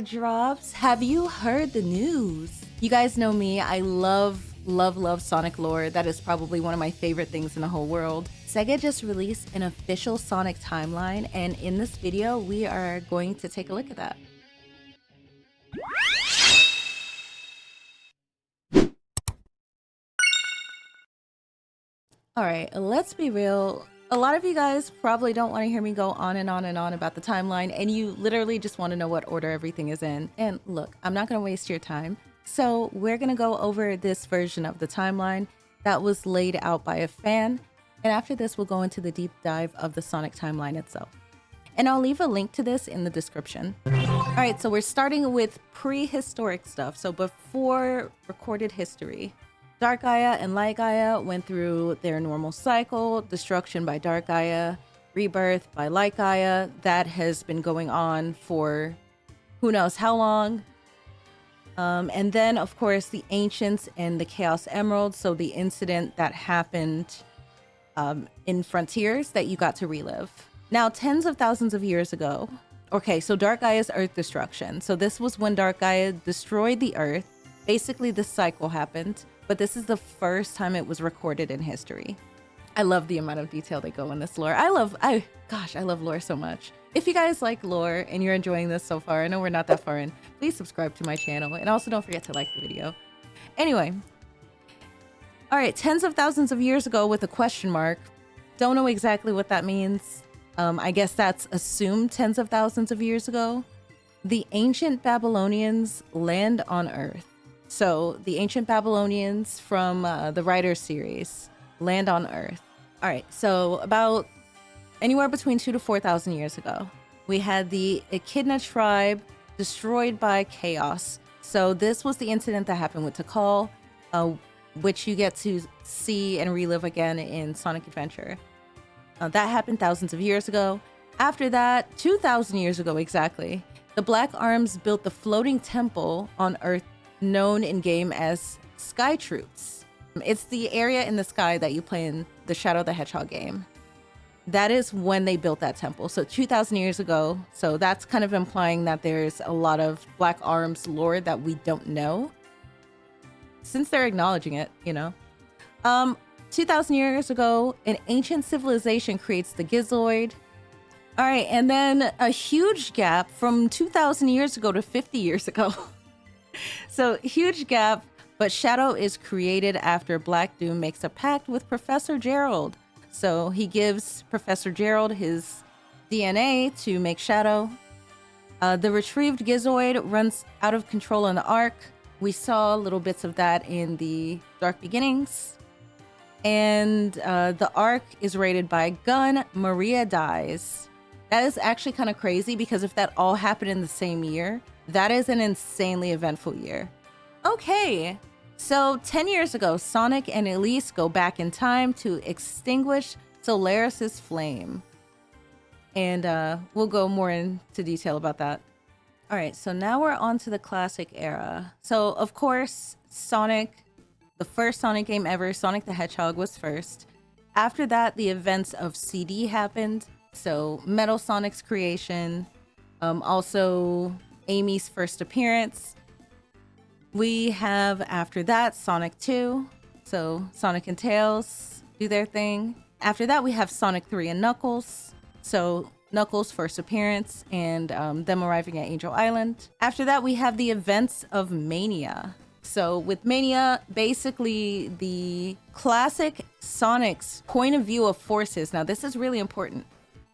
drops. Have you heard the news? You guys know me. I love Sonic lore. That is probably one of my favorite things in the whole world. SEGA just released an official Sonic timeline, and in this video, we are going to take a look at that. All right, let's be real. A lot of you guys probably don't want to hear me go on and on and on about the timeline, and you literally just want to know what order everything is in. And look, I'm not going to waste your time. So we're going to go over this version of the timeline that was laid out by a fan. And after this, we'll go into the deep dive of the Sonic timeline itself. And I'll leave a link to this in the description. All right, so we're starting with prehistoric stuff. So before recorded history. Dark Gaia and Light Gaia went through their normal cycle, destruction by Dark Gaia, rebirth by Light Gaia. That has been going on for who knows how long. And then, of course, the Ancients and the Chaos Emerald. So the incident that happened in Frontiers that you got to relive. Now, tens of thousands of years ago. Okay, so Dark Gaia's Earth destruction. So this was when Dark Gaia destroyed the Earth. Basically, this cycle happened. But this is the first time it was recorded in history. I love the amount of detail they go in this lore. I love lore so much. If you guys like lore and you're enjoying this so far, I know we're not that far in, please subscribe to my channel. And also don't forget to like the video. Anyway. All right, tens of thousands of years ago with a question mark. Don't know exactly what that means. I guess that's assumed tens of thousands of years ago. The ancient Babylonians land on Earth. So the ancient Babylonians from the Writer series land on Earth. All right, so about anywhere between 2,000 to 4,000 years ago, we had the Echidna tribe destroyed by chaos. So this was the incident that happened with Tikal, which you get to see and relive again in Sonic Adventure. That happened thousands of years ago. After that, 2,000 years ago exactly, the Black Arms built the floating temple on Earth known in-game as Sky Troops. It's the area in the sky that you play in the Shadow the Hedgehog game. That is when they built that temple. So 2,000 years ago. So that's kind of implying that there's a lot of Black Arms lore that we don't know. Since they're acknowledging it, you know. 2,000 years ago, an ancient civilization creates the Gizoid. All right, and then a huge gap from 2,000 years ago to 50 years ago. So huge gap, but Shadow is created after Black Doom makes a pact with Professor Gerald. So he gives Professor Gerald his DNA to make Shadow. The retrieved Gizoid runs out of control in the Ark. We saw little bits of that in the Dark Beginnings. And the Ark is raided by Gun. Maria dies. That is actually kind of crazy because if that all happened in the same year, that is an insanely eventful year. Okay, so 10 years ago, Sonic and Elise go back in time to extinguish Solaris's flame. And we'll go more into detail about that. All right, so now we're on to the classic era. So, of course, Sonic, the first Sonic game ever, Sonic the Hedgehog was first. After that, the events of CD happened. So, Metal Sonic's creation, also Amy's first appearance. We have after that Sonic 2. So Sonic and Tails do their thing. After that we have Sonic 3 and Knuckles. So Knuckles' first appearance and them arriving at Angel Island. After that we have the events of Mania. So with Mania, basically the classic Sonic's point of view of forces. Now this is really important.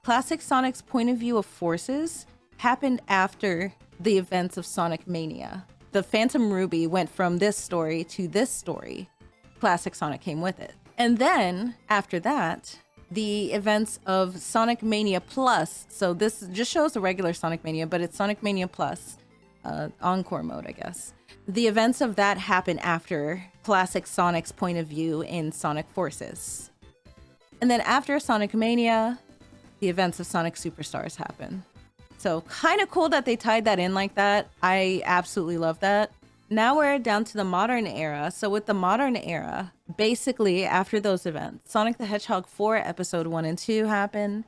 Classic Sonic's point of view of forces happened after the events of Sonic Mania. The Phantom Ruby went from this story to this story. Classic Sonic came with it. And then, after that, the events of Sonic Mania Plus. So this just shows the regular Sonic Mania, but it's Sonic Mania Plus. Encore mode, I guess. The events of that happen after Classic Sonic's point of view in Sonic Forces. And then after Sonic Mania, the events of Sonic Superstars happen. So kind of cool that they tied that in like that. I absolutely love that. Now we're down to the modern era. So with the modern era, basically after those events, Sonic the Hedgehog 4 episode 1 and 2 happen.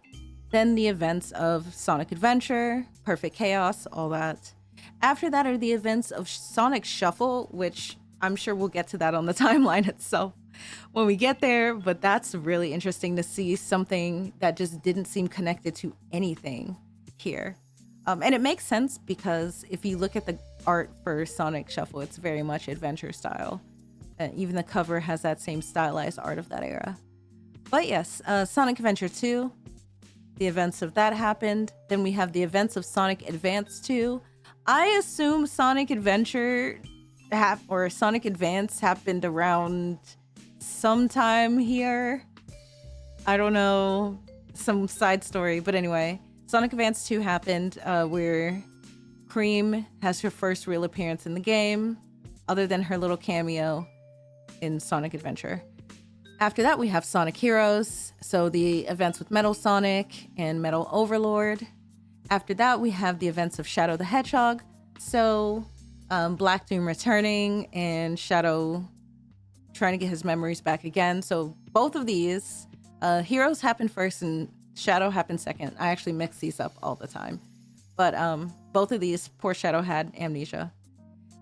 Then the events of Sonic Adventure, Perfect Chaos, all that. After that are the events of Sonic Shuffle, which I'm sure we'll get to that on the timeline itself when we get there, but that's really interesting to see something that just didn't seem connected to anything here. And it makes sense because if you look at the art for Sonic Shuffle, it's very much adventure style. Even the cover has that same stylized art of that era. But yes, Sonic Adventure 2, the events of that happened. Then we have the events of Sonic Advance 2. I assume Sonic Adventure or Sonic Advance happened around sometime here. I don't know, some side story, but anyway, Sonic Advance 2 happened where Cream has her first real appearance in the game, other than her little cameo in Sonic Adventure. After that, we have Sonic Heroes, so the events with Metal Sonic and Metal Overlord. After that, we have the events of Shadow the Hedgehog, so Black Doom returning and Shadow trying to get his memories back again. So both of these, Heroes happened first and Shadow happened second. I actually mix these up all the time. But both of these, poor Shadow had amnesia.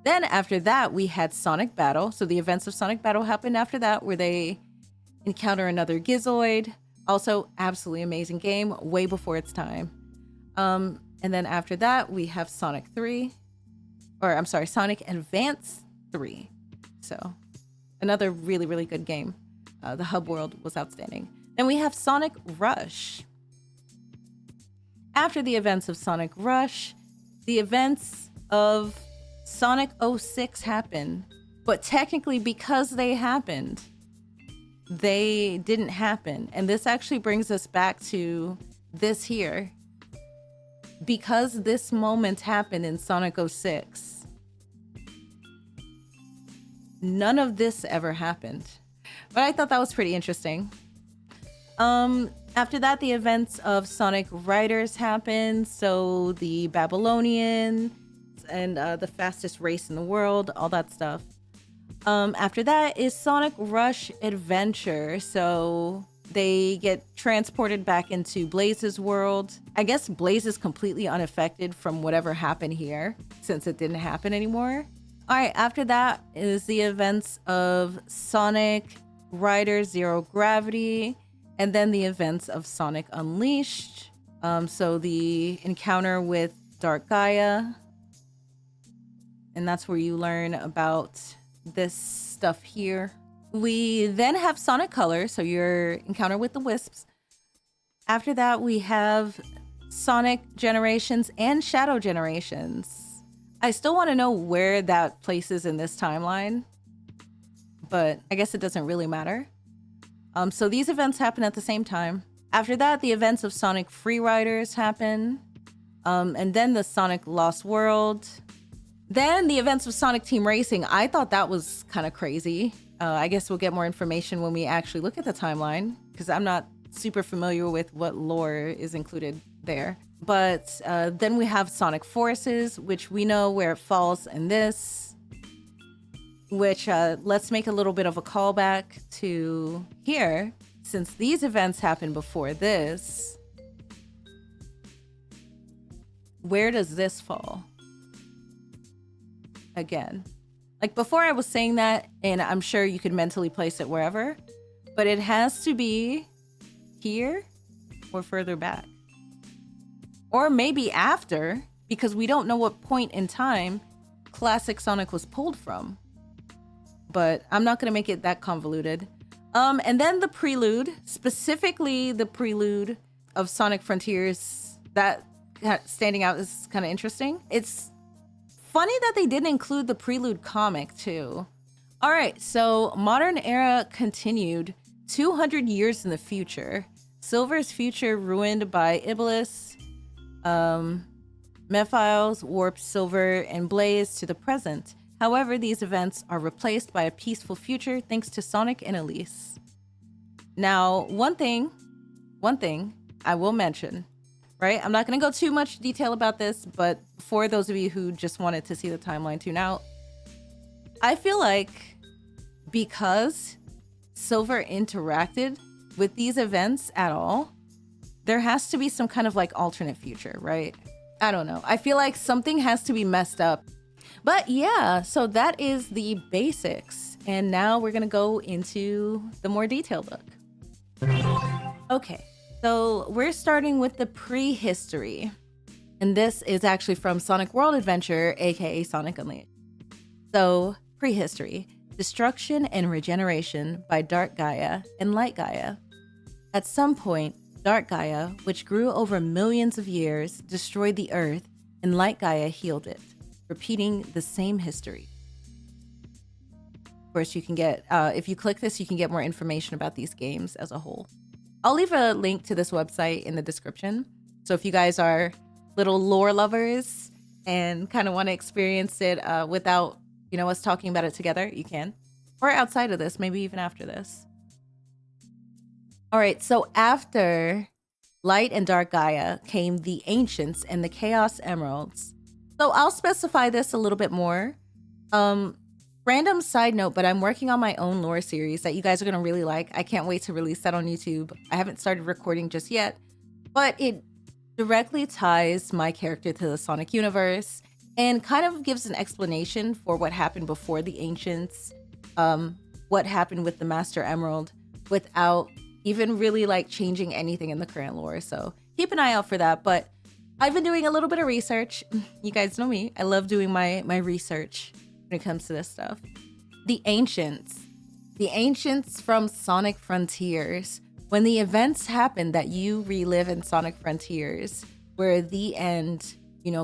Then after that, we had Sonic Battle. So the events of Sonic Battle happened after that, where they encounter another Gizoid. Also, absolutely amazing game, way before its time. And then after that, we have Sonic Advance 3. So another really, really good game. The hub world was outstanding. Then we have Sonic Rush. After the events of Sonic Rush, the events of Sonic 06 happened. But technically, because they happened, they didn't happen. And this actually brings us back to this here. Because this moment happened in Sonic 06, none of this ever happened. But I thought that was pretty interesting. After that, the events of Sonic Riders happened. So the Babylonian and the fastest race in the world, all that stuff. After that is Sonic Rush Adventure. So they get transported back into Blaze's world. I guess Blaze is completely unaffected from whatever happened here, since it didn't happen anymore. All right, after that is the events of Sonic Riders Zero Gravity, and then the events of Sonic Unleashed. So the encounter with Dark Gaia, and that's where you learn about this stuff here. We then have Sonic Color, so your encounter with the Wisps. After that, we have Sonic Generations and Shadow Generations. I still want to know where that places in this timeline, but I guess it doesn't really matter. So these events happen at the same time. After that, the events of Sonic Free Riders happen, and then the Sonic Lost World. Then the events of Sonic Team Racing. I thought that was kind of crazy. I guess we'll get more information when we actually look at the timeline, because I'm not super familiar with what lore is included there. But then we have Sonic Forces, which we know where it falls in this, which let's make a little bit of a callback to here. Since these events happened before this, where does this fall? Again, like before I was saying that, and I'm sure you could mentally place it wherever, but it has to be here or further back. Or maybe after, because we don't know what point in time Classic Sonic was pulled from. But I'm not going to make it that convoluted. And then the prelude, specifically the prelude of Sonic Frontiers, that standing out is kind of interesting. It's funny that they didn't include the prelude comic too. All right, so modern era continued 200 years in the future. Silver's future ruined by Iblis. Mephiles warped Silver and Blaze to the present. However, these events are replaced by a peaceful future thanks to Sonic and Elise. Now, one thing I will mention, right? I'm not going to go too much detail about this, but for those of you who just wanted to see the timeline tune out, I feel like because Silver interacted with these events at all, there has to be some kind of like alternate future, right? I don't know. I feel like something has to be messed up. But yeah, so that is the basics. And now we're going to go into the more detailed look. Okay, so we're starting with the prehistory. And this is actually from Sonic World Adventure, aka Sonic Unleashed. So, prehistory, destruction and regeneration by Dark Gaia and Light Gaia. At some point, Dark Gaia, which grew over millions of years, destroyed the Earth, and Light Gaia healed it, repeating the same history. Of course, you can get, if you click this, you can get more information about these games as a whole. I'll leave a link to this website in the description. So if you guys are little lore lovers and kind of want to experience it without, us talking about it together, you can. Or outside of this, maybe even after this. All right, so after Light and Dark Gaia came the Ancients and the Chaos Emeralds. So I'll specify this a little bit more. Random side note, but I'm working on my own lore series that you guys are going to really like. I can't wait to release that on YouTube. I haven't started recording just yet, but it directly ties my character to the Sonic universe and kind of gives an explanation for what happened before the Ancients, what happened with the Master Emerald without even really like changing anything in the current lore. So keep an eye out for that. But I've been doing a little bit of research. You guys know me. I love doing my research when it comes to this stuff. The Ancients from Sonic Frontiers. When the events happen that you relive in Sonic Frontiers, where the end,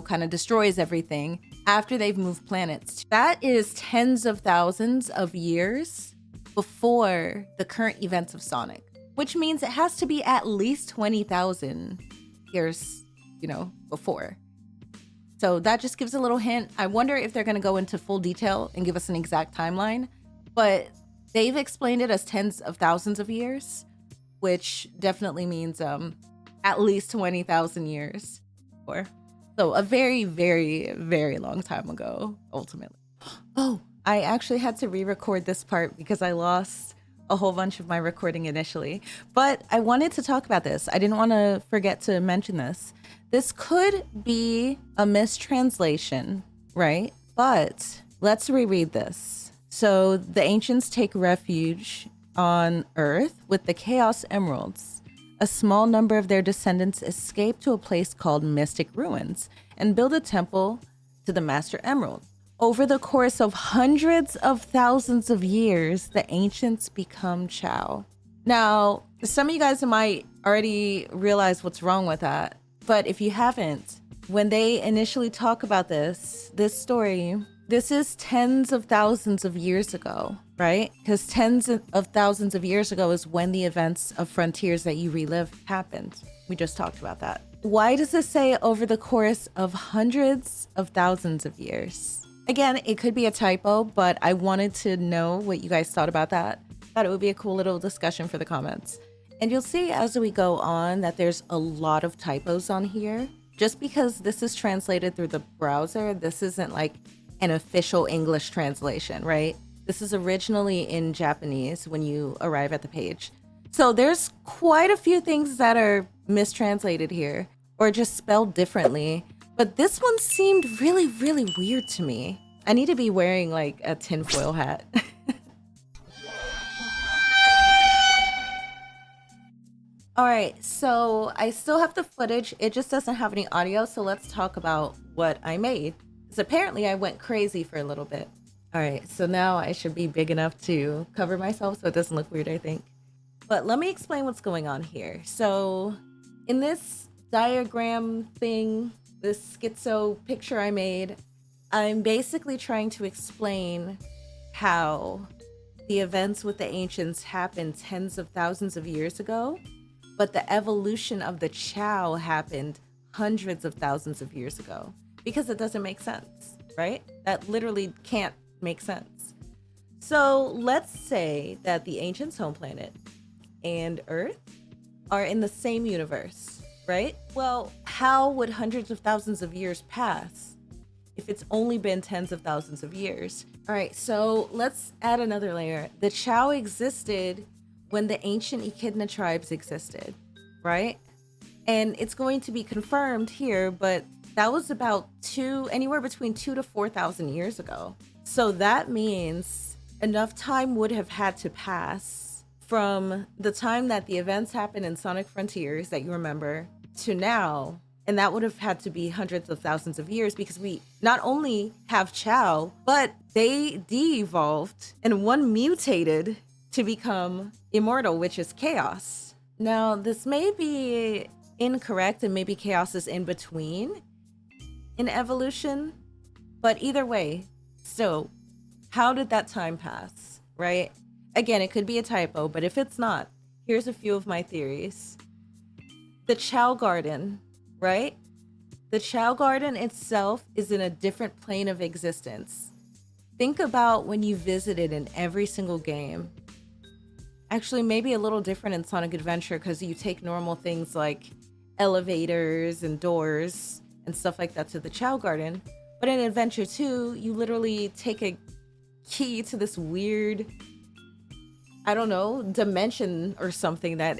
kind of destroys everything after they've moved planets. That is tens of thousands of years before the current events of Sonic, which means it has to be at least 20,000 years, before. So that just gives a little hint. I wonder if they're going to go into full detail and give us an exact timeline, but they've explained it as tens of thousands of years, which definitely means at least 20,000 years before. So a very, very, very long time ago, ultimately. Oh, I actually had to re-record this part because I lost a whole bunch of my recording initially, but I wanted to talk about this. I didn't want to forget to mention this. This could be a mistranslation, right? But let's reread this. So the Ancients take refuge on Earth with the Chaos Emeralds. A small number of their descendants escape to a place called Mystic Ruins and build a temple to the Master Emerald. Over the course of hundreds of thousands of years, the Ancients become Chao. Now, some of you guys might already realize what's wrong with that, but if you haven't, when they initially talk about this story, this is tens of thousands of years ago, right? Because tens of thousands of years ago is when the events of Frontiers that you relive happened. We just talked about that. Why does this say over the course of hundreds of thousands of years? Again, it could be a typo, but I wanted to know what you guys thought about that. Thought it would be a cool little discussion for the comments. And you'll see as we go on that there's a lot of typos on here. Just because this is translated through the browser, this isn't like an official English translation, right? This is originally in Japanese when you arrive at the page. So there's quite a few things that are mistranslated here or just spelled differently. But this one seemed really, really weird to me. I need to be wearing like a tinfoil hat. All right, so I still have the footage. It just doesn't have any audio. So let's talk about what I made. Because apparently I went crazy for a little bit. All right, so now I should be big enough to cover myself so it doesn't look weird, I think. But let me explain what's going on here. So in this diagram thing, this schizo picture I made, I'm basically trying to explain how the events with the Ancients happened tens of thousands of years ago, but the evolution of the Chao happened hundreds of thousands of years ago, because it doesn't make sense, right? That literally can't make sense. So let's say that the Ancients' home planet and Earth are in the same universe, right? Well, how would hundreds of thousands of years pass if it's only been tens of thousands of years? All right, so let's add another layer. The Chao existed when the ancient Echidna tribes existed, right? And it's going to be confirmed here, but that was about anywhere between 2 to 4,000 years ago. So that means enough time would have had to pass from the time that the events happened in Sonic Frontiers that you remember to now. And that would have had to be hundreds of thousands of years, because we not only have Chao, but they de-evolved and one mutated to become immortal, which is Chaos. Now, this may be incorrect, and maybe Chaos is in between in evolution, but either way, so how did that time pass, right? Again, it could be a typo, but if it's not, here's a few of my theories. The Chao Garden, right? The Chao Garden itself is in a different plane of existence. Think about when you visited in every single game. Actually, maybe a little different in Sonic Adventure, because you take normal things like elevators and doors and stuff like that to the Chao Garden. But in Adventure 2, you literally take a key to this weird, I don't know, dimension or something that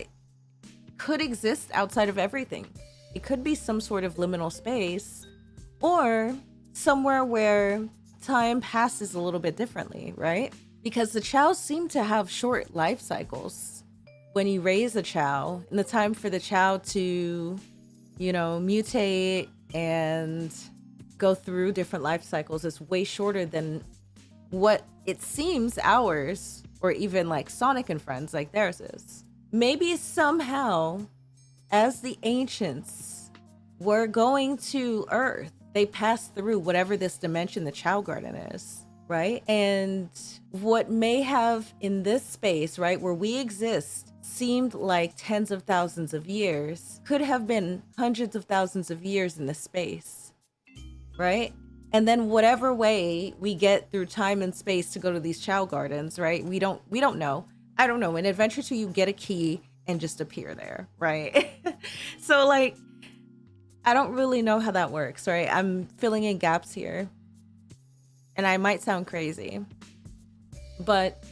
could exist outside of everything. It could be some sort of liminal space, or somewhere where time passes a little bit differently, right? Because the Chows seem to have short life cycles. When you raise a Chao, and the time for the Chao to, mutate and go through different life cycles is way shorter than what it seems ours, or even like Sonic and Friends, like theirs is. Maybe somehow, as the ancients were going to Earth, they passed through whatever this dimension the Chao Garden is, right? And what may have in this space, right, where we exist, seemed like tens of thousands of years, could have been hundreds of thousands of years in this space, right? And then whatever way we get through time and space to go to these Chao Gardens, right? We don't know. I don't know. In Adventure 2, you get a key and just appear there, right? So like, I don't really know how that works, right? I'm filling in gaps here, and I might sound crazy, but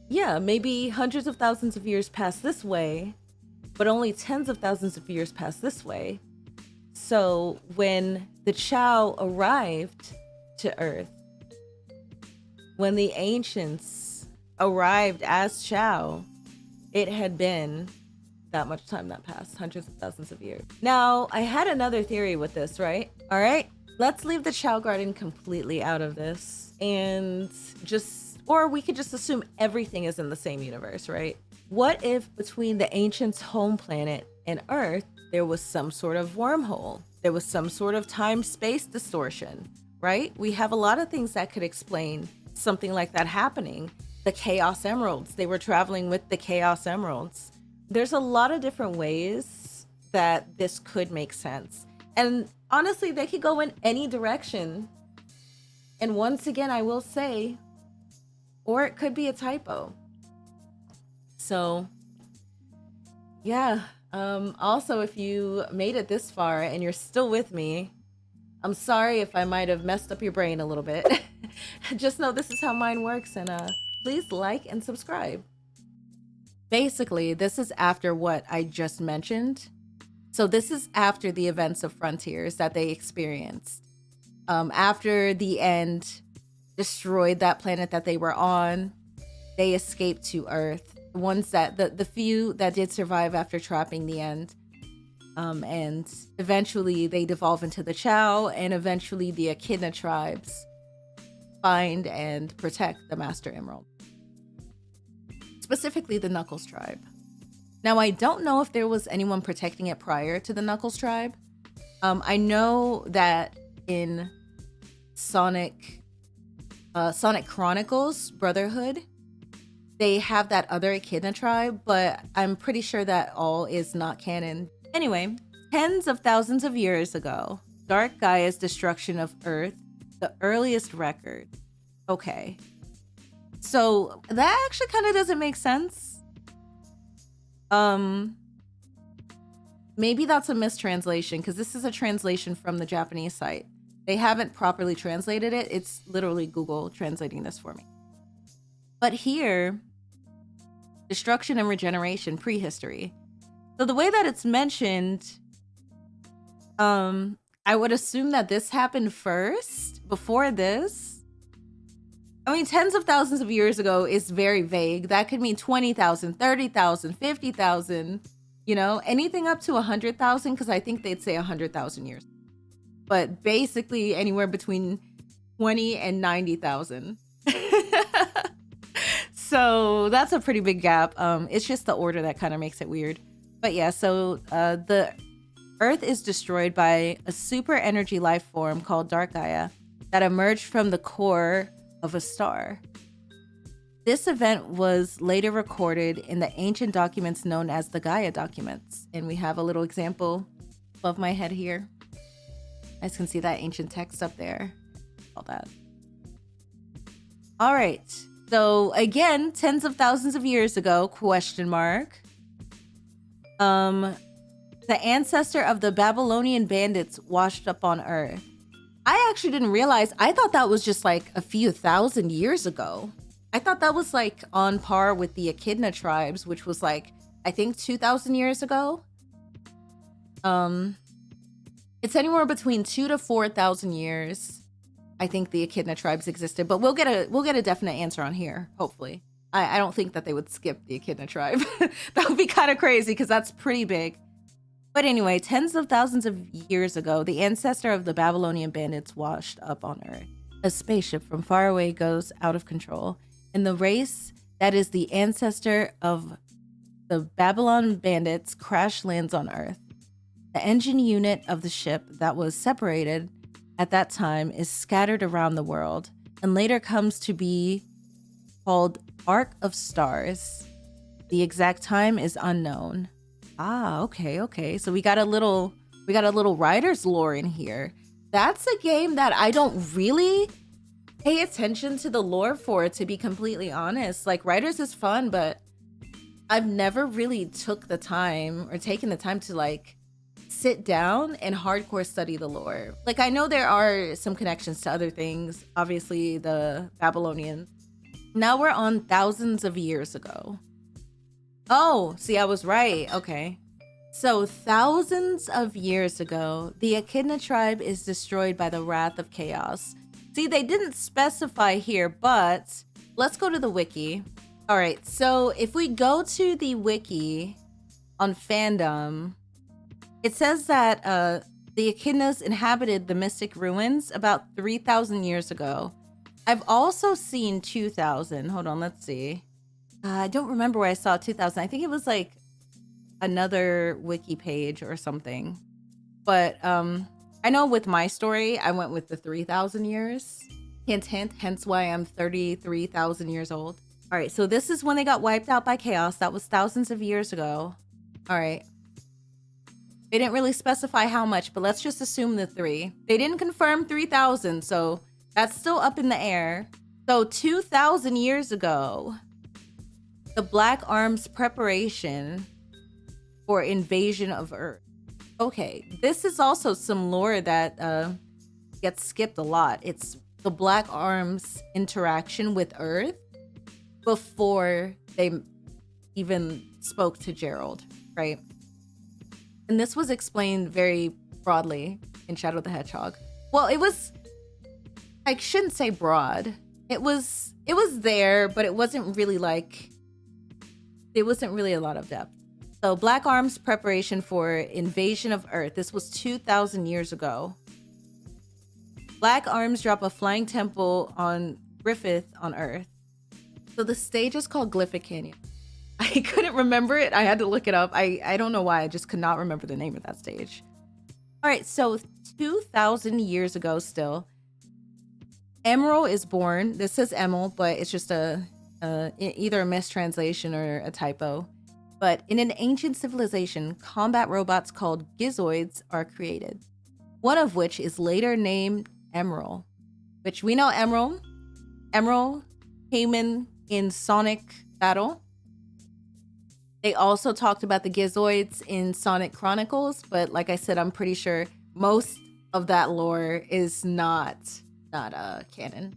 yeah, maybe hundreds of thousands of years pass this way, but only tens of thousands of years pass this way. So when the Chao arrived to Earth, when the ancients arrived as Chao, it had been that much time that passed, hundreds of thousands of years. Now, I had another theory with this, right? All right, let's leave the Chao Garden completely out of this, and or we could just assume everything is in the same universe, right? What if between the ancients' home planet and Earth, there was some sort of wormhole? There was some sort of time-space distortion, right? We have a lot of things that could explain something like that happening. The Chaos Emeralds, they were traveling with the Chaos Emeralds. There's a lot of different ways that this could make sense. And honestly, they could go in any direction. And once again, I will say, or it could be a typo. So yeah, also, if you made it this far and you're still with me, I'm sorry if I might have messed up your brain a little bit. Just know this is how mine works, and please like and subscribe. Basically, this is after what I just mentioned. So this is after the events of Frontiers that they experienced. After the end destroyed that planet that they were on, they escaped to Earth. The ones that, the few that did survive after trapping the end. And eventually they devolve into the Chao, and eventually the Echidna tribes find and protect the Master Emerald. Specifically the Knuckles tribe. Now, I don't know if there was anyone protecting it prior to the Knuckles tribe. I know that in Sonic Chronicles Brotherhood, they have that other Echidna tribe, but I'm pretty sure that all is not canon. Anyway, tens of thousands of years ago, Dark Gaia's destruction of Earth, the earliest record. Okay. So that actually kind of doesn't make sense. Maybe that's a mistranslation, because this is a translation from the Japanese site. They haven't properly translated it. It's literally Google translating this for me. But here, destruction and regeneration, prehistory. So the way that it's mentioned, I would assume that this happened first before this. I mean, tens of thousands of years ago is very vague. That could mean 20,000, 30,000, 50,000, you know, anything up to 100,000, because I think they'd say 100,000 years. But basically anywhere between 20 and 90,000. So that's a pretty big gap. It's just the order that kind of makes it weird. But yeah, so the Earth is destroyed by a super energy life form called Dark Gaia that emerged from the core of a star. This event was later recorded in the ancient documents known as the Gaia documents. And we have a little example above my head here. You guys can see that ancient text up there. All that. All right. So again, tens of thousands of years ago, question mark. The ancestor of the Babylonian bandits washed up on Earth. I actually didn't realize. I thought that was just like a few thousand years ago. I thought that was like on par with the Echidna tribes, which was like, I think 2,000 years ago. It's anywhere between 2,000 to 4,000 years. I think the Echidna tribes existed, but we'll get a definite answer on here, hopefully. I don't think that they would skip the Echidna tribe. That would be kind of crazy because that's pretty big. But anyway, tens of thousands of years ago, the ancestor of the Babylonian bandits washed up on Earth. A spaceship from far away goes out of control, and the race that is the ancestor of the Babylon bandits crash lands on Earth. The engine unit of the ship that was separated at that time is scattered around the world and later comes to be called Arc of Stars. The exact time is unknown. Okay. So we got a little writer's lore in here. That's a game that I don't really pay attention to the lore for, to be completely honest. Like, Writers is fun, but I've never really taken the time to like sit down and hardcore study the lore. Like, I know there are some connections to other things, obviously the Babylonian. Now we're on thousands of years ago. Oh, see, I was right. Okay. So thousands of years ago, the Echidna tribe is destroyed by the wrath of chaos. See, they didn't specify here, but let's go to the wiki. All right, so if we go to the wiki on fandom, it says that the Echidnas inhabited the Mystic Ruins about 3,000 years ago. I've also seen 2,000. Hold on, let's see. I don't remember where I saw 2,000. I think it was like another wiki page or something. But I know with my story, I went with the 3,000 years. Hint, hint, hence why I'm 33,000 years old. All right, so this is when they got wiped out by chaos. That was thousands of years ago. All right. They didn't really specify how much, but let's just assume the 3. They didn't confirm 3,000, so that's still up in the air. So 2,000 years ago, the Black Arms preparation for invasion of Earth. Okay, this is also some lore that gets skipped a lot. It's the Black Arms interaction with Earth before they even spoke to Gerald, right? And this was explained very broadly in Shadow the Hedgehog. Well, it was, I shouldn't say broad. It was there, but it wasn't really like, there wasn't really a lot of depth. So Black Arms preparation for invasion of Earth. This was 2,000 years ago. Black Arms drop a flying temple on Griffith on Earth. So the stage is called Glyphic Canyon. I couldn't remember it. I had to look it up. I don't know why. I just could not remember the name of that stage. All right, so 2,000 years ago still, Emerald is born. This says Emil, but it's just either a mistranslation or a typo. But in an ancient civilization, combat robots called Gizoids are created. One of which is later named Emerald, which we know Emerald. Emerald came in Sonic Battle. They also talked about the Gizoids in Sonic Chronicles, but like I said, I'm pretty sure most of that lore is not canon.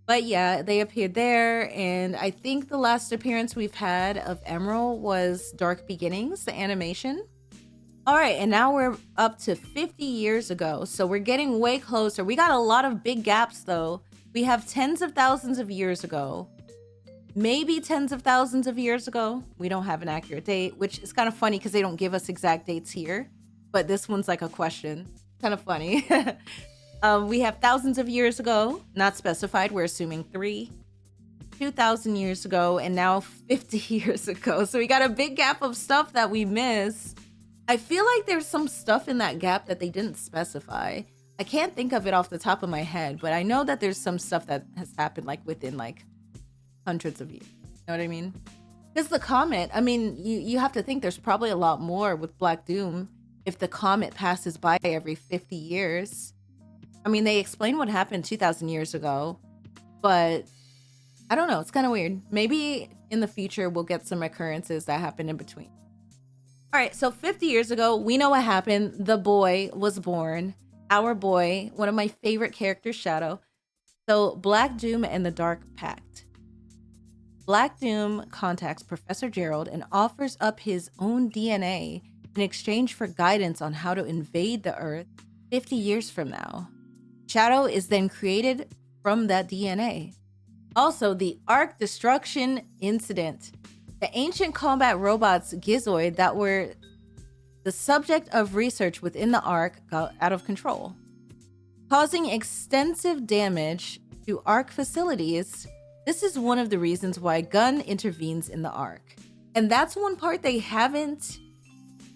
But yeah, they appeared there, and I think the last appearance we've had of Emerald was Dark Beginnings, the animation. All right, and now we're up to 50 years ago. So we're getting way closer. We got a lot of big gaps though. We have tens of thousands of years ago. Maybe tens of thousands of years ago. We don't have an accurate date, which is kind of funny because they don't give us exact dates here. But this one's like a question. Kind of funny. We have thousands of years ago, not specified. We're assuming 3. 2,000 years ago, and now 50 years ago. So we got a big gap of stuff that we missed. I feel like there's some stuff in that gap that they didn't specify. I can't think of it off the top of my head, but I know that there's some stuff that has happened like within like hundreds of years. You know what I mean? Because the comet, I mean, you have to think there's probably a lot more with Black Doom if the comet passes by every 50 years. I mean, they explained what happened 2,000 years ago, but I don't know. It's kind of weird. Maybe in the future, we'll get some occurrences that happen in between. All right, so 50 years ago, we know what happened. The boy was born. Our boy, one of my favorite characters, Shadow. So Black Doom and the Dark Pact. Black Doom contacts Professor Gerald and offers up his own DNA in exchange for guidance on how to invade the Earth 50 years from now. Shadow is then created from that DNA. Also, the Ark Destruction Incident. The ancient combat robots Gizoid that were the subject of research within the Ark got out of control, causing extensive damage to Ark facilities. This is one of the reasons why Gunn intervenes in the Ark. And that's one part they haven't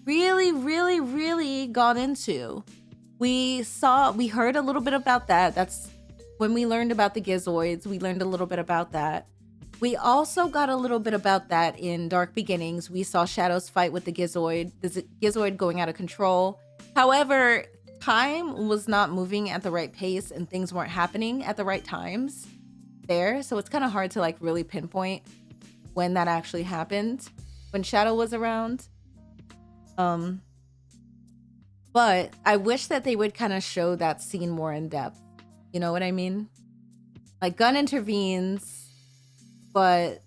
really got into. We heard a little bit about that. That's when we learned about the Gizoids. We learned a little bit about that. We also got a little bit about that in Dark Beginnings. We saw Shadow's fight with the Gizoid going out of control. However, time was not moving at the right pace and things weren't happening at the right times there. So it's kind of hard to like really pinpoint when that actually happened, when Shadow was around. But I wish that they would kind of show that scene more in depth. You know what I mean? Like Gunn intervenes, but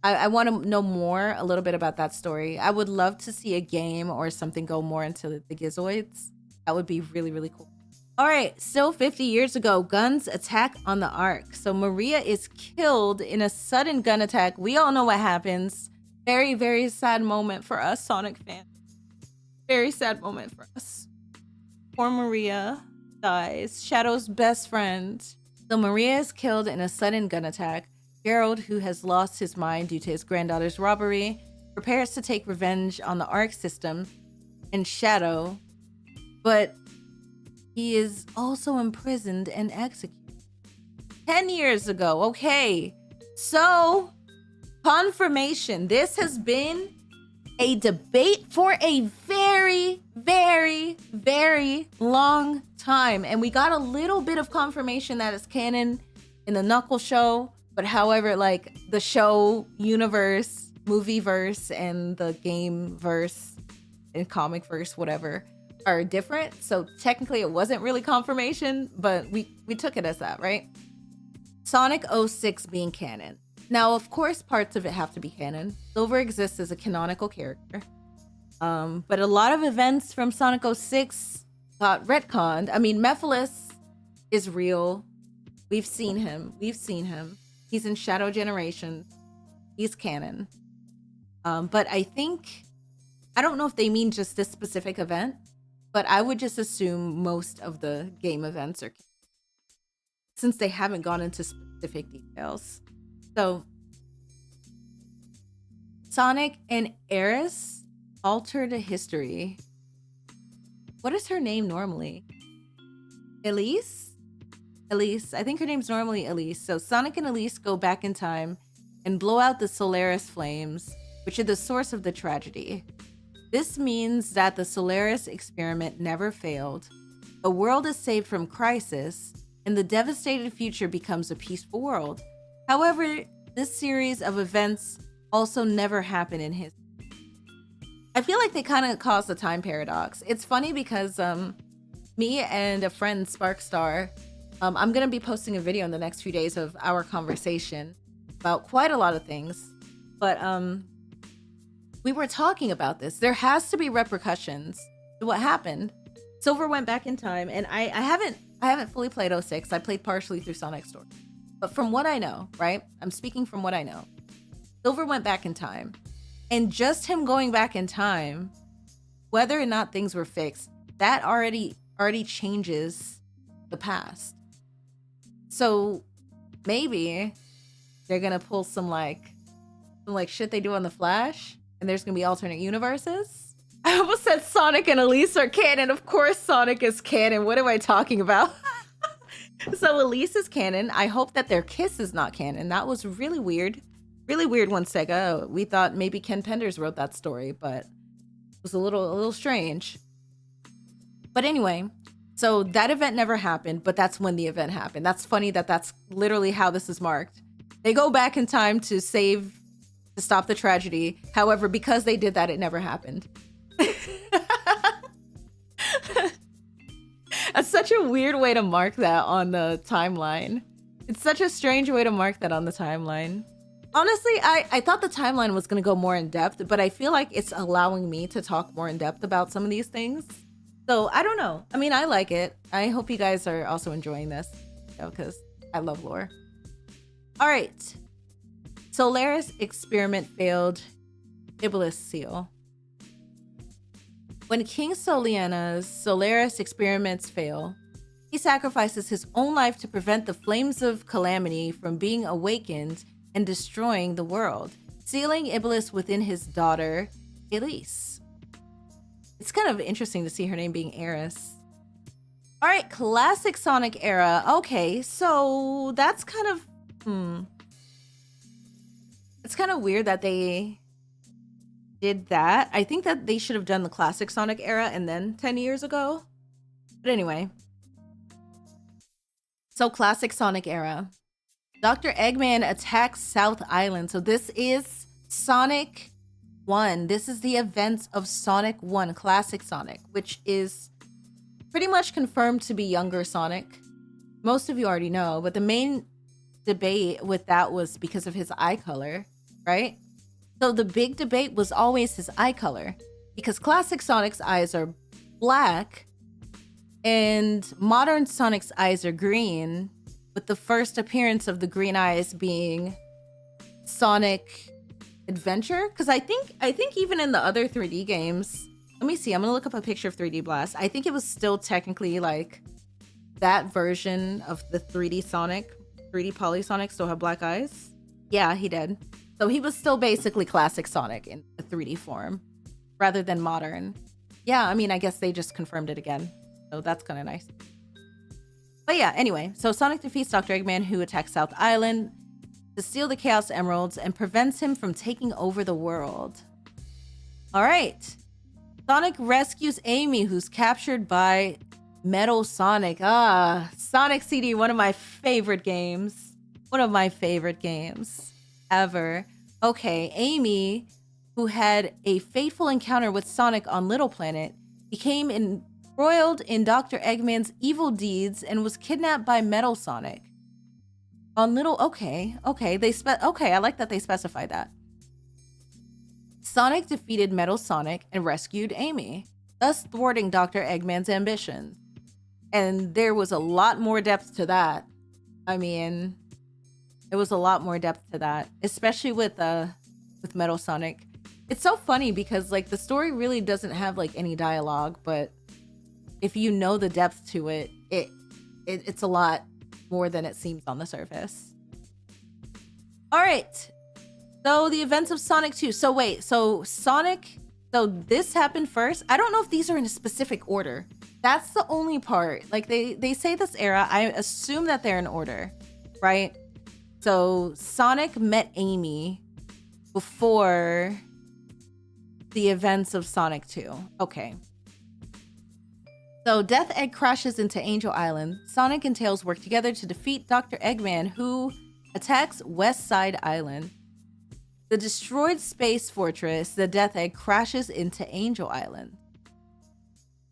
I want to know a little bit about that story. I would love to see a game or something go more into the Gizoids. That would be really cool. All right, still 50 years ago, Gunn's attack on the Ark. So Maria is killed in a sudden gun attack. We all know what happens. Very sad moment for us Sonic fans. Very sad moment for us. Poor Maria dies. Shadow's best friend. So Maria is killed in a sudden gun attack. Gerald, who has lost his mind due to his granddaughter's robbery, prepares to take revenge on the Ark system and Shadow, but he is also imprisoned and executed. 10 years ago. Okay, so confirmation. This has been a debate for a very long time, and we got a little bit of confirmation that it's canon in the Knuckle show, but however, like the show universe, movie verse, and the game verse and comic verse, whatever, are different. So technically it wasn't really confirmation, but we took it as that, right? Sonic 06 being canon. Now, of course, parts of it have to be canon. Silver exists as a canonical character. But a lot of events from Sonic 06 got retconned. I mean, Mephiles is real. We've seen him. He's in Shadow Generation. He's canon. But I don't know if they mean just this specific event, but I would just assume most of the game events are canon, since they haven't gone into specific details. So, Sonic and Aeris altered history. What is her name normally? Elise? Elise. I think her name's normally Elise. So Sonic and Elise go back in time and blow out the Solaris flames, which are the source of the tragedy. This means that the Solaris experiment never failed. The world is saved from crisis, and the devastated future becomes a peaceful world. However, this series of events also never happened in history. I feel like they kind of caused a time paradox. It's funny because me and a friend, Sparkstar, I'm going to be posting a video in the next few days of our conversation about quite a lot of things. But we were talking about this. There has to be repercussions to what happened. Silver went back in time, and I haven't fully played 06. I played partially through Sonic's story. But from what I know, right? I'm speaking from what I know. Silver went back in time. And just him going back in time, whether or not things were fixed, that already changes the past. So maybe they're gonna pull some like shit they do on the Flash, and there's gonna be alternate universes. I almost said Sonic and Elise are canon. Of course Sonic is canon. What am I talking about? So Elise is canon. I hope that their kiss is not canon. That was really weird. Really weird one, SEGA. We thought maybe Ken Penders wrote that story, but it was a little strange. But anyway, so that event never happened, but that's when the event happened. That's funny that that's literally how this is marked. They go back in time to stop the tragedy. However, because they did that, it never happened. That's such a weird way to mark that on the timeline. It's such a strange way to mark that on the timeline. Honestly, I thought the timeline was going to go more in depth, but I feel like it's allowing me to talk more in depth about some of these things. So I don't know. I mean, I like it. I hope you guys are also enjoying this, because I love lore. All right. Solaris experiment failed. Iblis seal. When King Soliana's Solaris experiments fail, he sacrifices his own life to prevent the flames of calamity from being awakened and destroying the world, sealing Iblis within his daughter, Elise. It's kind of interesting to see her name being Eris. All right, classic Sonic era. Okay, so that's kind of, it's kind of weird that they did that. I think that they should have done the classic Sonic era and then 10 years ago. But anyway. So classic Sonic era. Dr. Eggman attacks South Island. So this is Sonic 1. This is the events of Sonic 1, classic Sonic, which is pretty much confirmed to be younger Sonic. Most of you already know, but the main debate with that was because of his eye color, right? So the big debate was always his eye color, because classic Sonic's eyes are black and modern Sonic's eyes are green, with the first appearance of the green eyes being Sonic Adventure. Because I think even in the other 3D games, let me see, I'm gonna look up a picture of 3D Blast. I think it was still technically like that version of the 3D Sonic, 3D Poly Sonic still have black eyes. Yeah, he did. So he was still basically classic Sonic in a 3D form rather than modern. Yeah, I mean, I guess they just confirmed it again. So that's kind of nice. But yeah, anyway, so Sonic defeats Dr. Eggman, who attacks South Island to steal the Chaos Emeralds and prevents him from taking over the world. All right. Sonic rescues Amy, who's captured by Metal Sonic. Sonic CD, one of my favorite games. One of my favorite games ever. Okay, Amy, who had a fateful encounter with Sonic on Little Planet, became embroiled in Dr. Eggman's evil deeds and was kidnapped by Metal Sonic. On Little, okay, I like that they specify that. Sonic defeated Metal Sonic and rescued Amy, thus thwarting Dr. Eggman's ambition. And there was a lot more depth to that. I mean, there was a lot more depth to that, especially with Metal Sonic. It's so funny because like the story really doesn't have like any dialogue, but if you know the depth to it, it's a lot more than it seems on the surface. All right. So the events of Sonic 2. So wait, so this happened first. I don't know if these are in a specific order. That's the only part. Like they say this era, I assume that they're in order, right? So Sonic met Amy before the events of Sonic 2. Okay. So Death Egg crashes into Angel Island. Sonic and Tails work together to defeat Dr. Eggman, who attacks West Side Island. The destroyed space fortress, the Death Egg, crashes into Angel Island.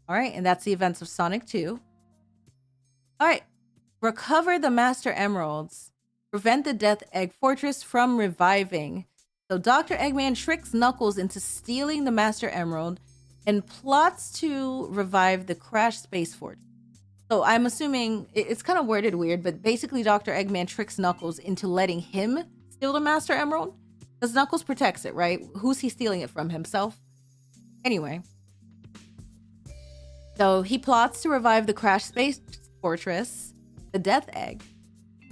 All right, and that's the events of Sonic 2. All right. Recover the Master Emeralds. Prevent the Death Egg Fortress from reviving. So Dr. Eggman tricks Knuckles into stealing the Master Emerald and plots to revive the crashed Space Fortress. So I'm assuming it's kind of worded weird, but basically Dr. Eggman tricks Knuckles into letting him steal the Master Emerald because Knuckles protects it, right? Who's he stealing it from? Himself? Anyway. So he plots to revive the crashed Space Fortress, the Death Egg.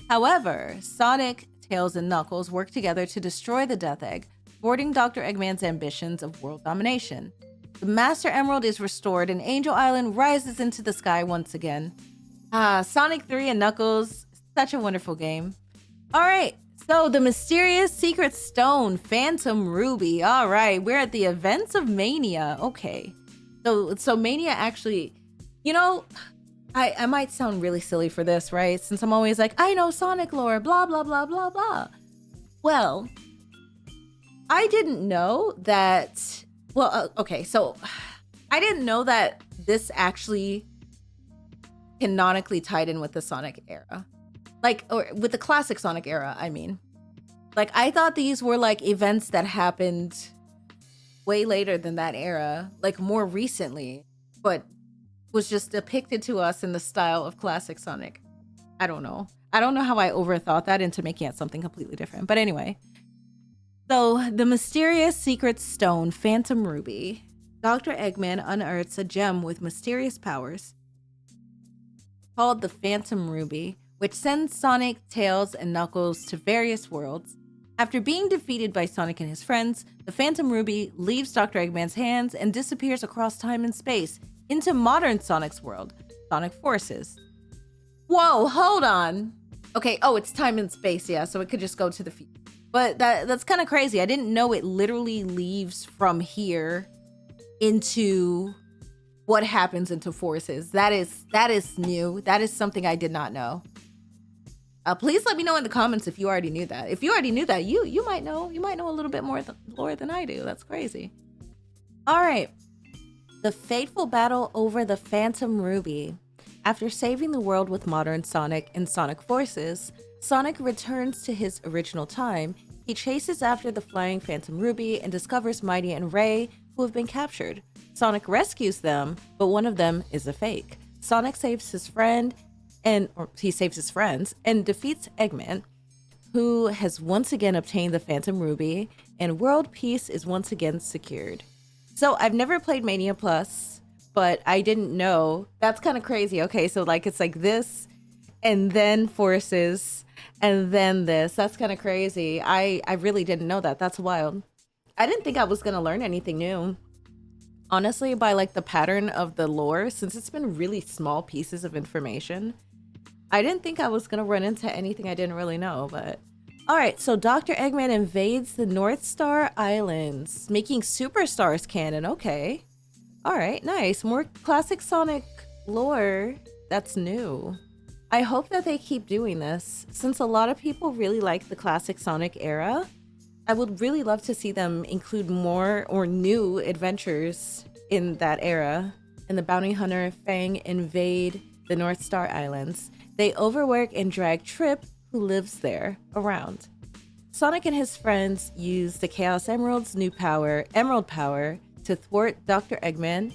However, Sonic, Tails, and Knuckles work together to destroy the Death Egg, thwarting Dr. Eggman's ambitions of world domination. The Master Emerald is restored and Angel Island rises into the sky once again. Sonic 3 and Knuckles, such a wonderful game. All right, so the mysterious secret stone, Phantom Ruby. All right, we're at the events of Mania. Okay, so Mania actually, you know, I might sound really silly for this, right? Since I'm always like, I know Sonic lore, blah, blah, blah, blah, blah. Well, I didn't know that... Well, okay, so I didn't know that this actually canonically tied in with the Sonic era. Like, or with the classic Sonic era, I mean. Like, I thought these were like events that happened way later than that era, like more recently, but was just depicted to us in the style of classic Sonic. I don't know. I don't know how I overthought that into making it something completely different. But anyway. So, the mysterious secret stone, Phantom Ruby. Dr. Eggman unearths a gem with mysterious powers called the Phantom Ruby, which sends Sonic, Tails, and Knuckles to various worlds. After being defeated by Sonic and his friends, the Phantom Ruby leaves Dr. Eggman's hands and disappears across time and space into modern Sonic's world, Sonic Forces. Whoa, hold on. Okay, oh, it's time and space, yeah, so it could just go to the future. But that's kind of crazy. I didn't know it literally leaves from here into what happens into Forces. That is new. That is something I did not know. Please let me know in the comments if you already knew that. If you already knew that, you might know. You might know a little bit more lore than I do. That's crazy. All right. The fateful battle over the Phantom Ruby. After saving the world with modern Sonic and Sonic Forces, Sonic returns to his original time. He chases after the flying Phantom Ruby and discovers Mighty and Ray, who have been captured. Sonic rescues them, but one of them is a fake. Sonic saves his friend, he saves his friends, and defeats Eggman, who has once again obtained the Phantom Ruby, and world peace is once again secured. So I've never played Mania Plus, but I didn't know. That's kind of crazy. Okay, so like it's like this, and then Forces, and then this. That's kind of crazy. I really didn't know that. That's wild. I didn't think I was gonna learn anything new. Honestly, by like the pattern of the lore, since it's been really small pieces of information, I didn't think I was gonna run into anything I didn't really know, but... Alright, so Dr. Eggman invades the North Star Islands, making Superstars canon. Okay. Alright, nice. More classic Sonic lore. That's new. I hope that they keep doing this. Since a lot of people really like the classic Sonic era, I would really love to see them include more or new adventures in that era. And the bounty hunter Fang invade the North Star Islands. They overwork and drag Trip, who lives there, around. Sonic and his friends use the Chaos Emerald's new power, Emerald Power, to thwart Dr. Eggman